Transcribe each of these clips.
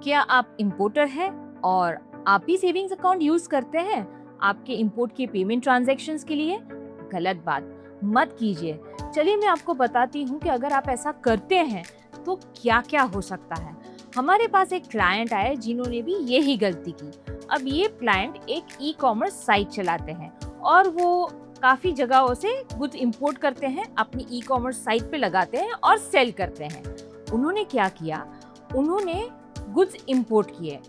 क्या आप इम्पोर्टर हैं और आप ही सेविंग्स अकाउंट यूज करते हैं आपके इंपोर्ट के पेमेंट ट्रांजैक्शंस के लिए? गलत बात मत कीजिए। चलिए मैं आपको बताती हूँ कि अगर आप ऐसा करते हैं तो क्या क्या हो सकता है। हमारे पास एक क्लाइंट आए जिन्होंने भी यही गलती की। अब ये क्लाइंट एक ई कॉमर्स साइट चलाते हैं और वो काफी जगहों से गुड्स इंपोर्ट करते हैं, अपनी ई कॉमर्स साइट पे लगाते हैं और सेल करते हैं। उन्होंने क्या किया, उन्होंने गुड्स इंपोर्ट किए।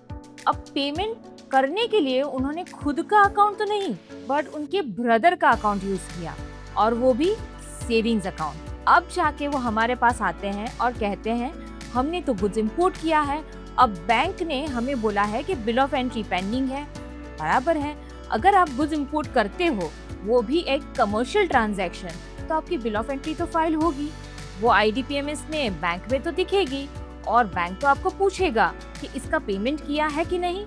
अब पेमेंट करने के लिए उन्होंने खुद का अकाउंट तो नहीं बट उनके ब्रदर का अकाउंट यूज किया, और वो भी सेविंग्स अकाउंट। अब जाके वो हमारे पास आते हैं और कहते हैं हमने तो गुड्स इंपोर्ट किया है, अब बैंक ने हमें बोला है कि बिल ऑफ एंट्री पेंडिंग है। बराबर है, अगर आप गुड्स इंपोर्ट करते हो वो भी एक कमर्शियल ट्रांजैक्शन, तो आपकी बिल ऑफ एंट्री तो फाइल होगी, वो आईडीपीएमएस में बैंक में तो दिखेगी और बैंक तो आपको पूछेगा कि इसका पेमेंट किया है कि नहीं।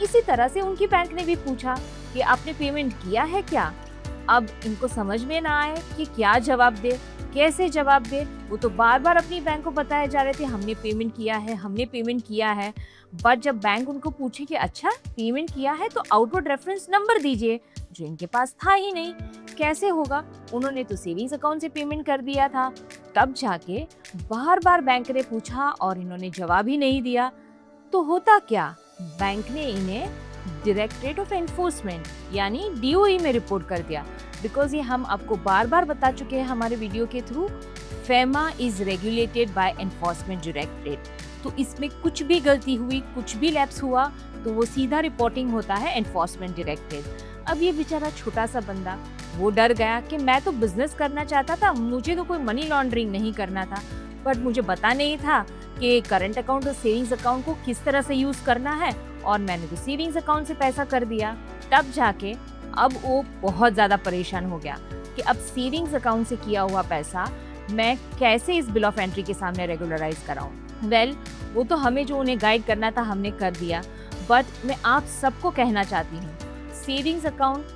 इसी तरह से उनकी बैंक ने भी पूछा कि आपने पेमेंट किया है क्या। अब इनको समझ में ना आए कि क्या जवाब दे, कैसे जवाब दे। वो तो बार बार अपनी बैंक को बताए जा रहे थे हमने पेमेंट किया है, हमने पेमेंट किया है। बट जब बैंक उनको पूछे कि अच्छा पेमेंट किया है तो आउटवर्ड रेफरेंस नंबर दीजिए, जो इनके पास था ही नहीं, कैसे होगा, उन्होंने तो सेविंग्स अकाउंट से पेमेंट कर दिया था। तब जाके बार बार बैंक ने पूछा और इन्होंने जवाब ही नहीं दिया। तो होता क्या, बैंक ने इन्हें डायरेक्टरेट ऑफ एनफोर्समेंट यानी डीओई में रिपोर्ट कर दिया। बिकॉज ये हम आपको बार बार बता चुके हैं हमारे वीडियो के through, FEMA is regulated by enforcement directorate. तो इसमें कुछ भी गलती हुई, कुछ भी लैप्स हुआ तो वो सीधा रिपोर्टिंग होता है एनफोर्समेंट डायरेक्टरेट। अब ये बेचारा छोटा सा बंदा, वो डर गया कि मैं तो बिजनेस करना चाहता था, मुझे तो कोई मनी लॉन्ड्रिंग नहीं करना था, बट मुझे पता नहीं था कि करंट अकाउंट और सेविंग्स अकाउंट को किस तरह से यूज करना है, और मैंने तो सेविंग्स अकाउंट से पैसा कर दिया। तब जाके अब वो बहुत ज्यादा परेशान हो गया कि अब सेविंग्स अकाउंट से किया हुआ पैसा मैं कैसे इस बिल ऑफ एंट्री के सामने रेगुलराइज कराऊं। वेल, वो तो हमें जो उन्हें गाइड करना था हमने कर दिया, बट मैं आप सबको कहना चाहती हूँ savings account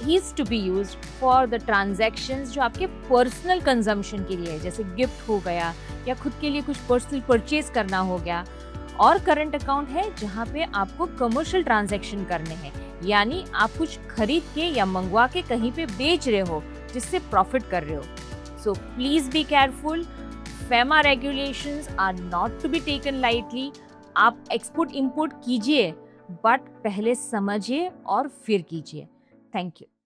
is to be used for the transactions जो आपके पर्सनल कंजम्पशन के लिए है, जैसे गिफ्ट हो गया या खुद के लिए कुछ पर्सनल परचेज करना हो गया। और करंट अकाउंट है जहाँ पे आपको कमर्शियल ट्रांजैक्शन करने हैं, यानी आप कुछ खरीद के या मंगवा के कहीं पे बेच रहे हो जिससे प्रॉफिट कर रहे हो। So please be careful, FEMA regulations are not to be taken lightly. आप एक्सपोर्ट इंपोर्ट कीजिए बट पहले समझिए और फिर कीजिए। Thank you.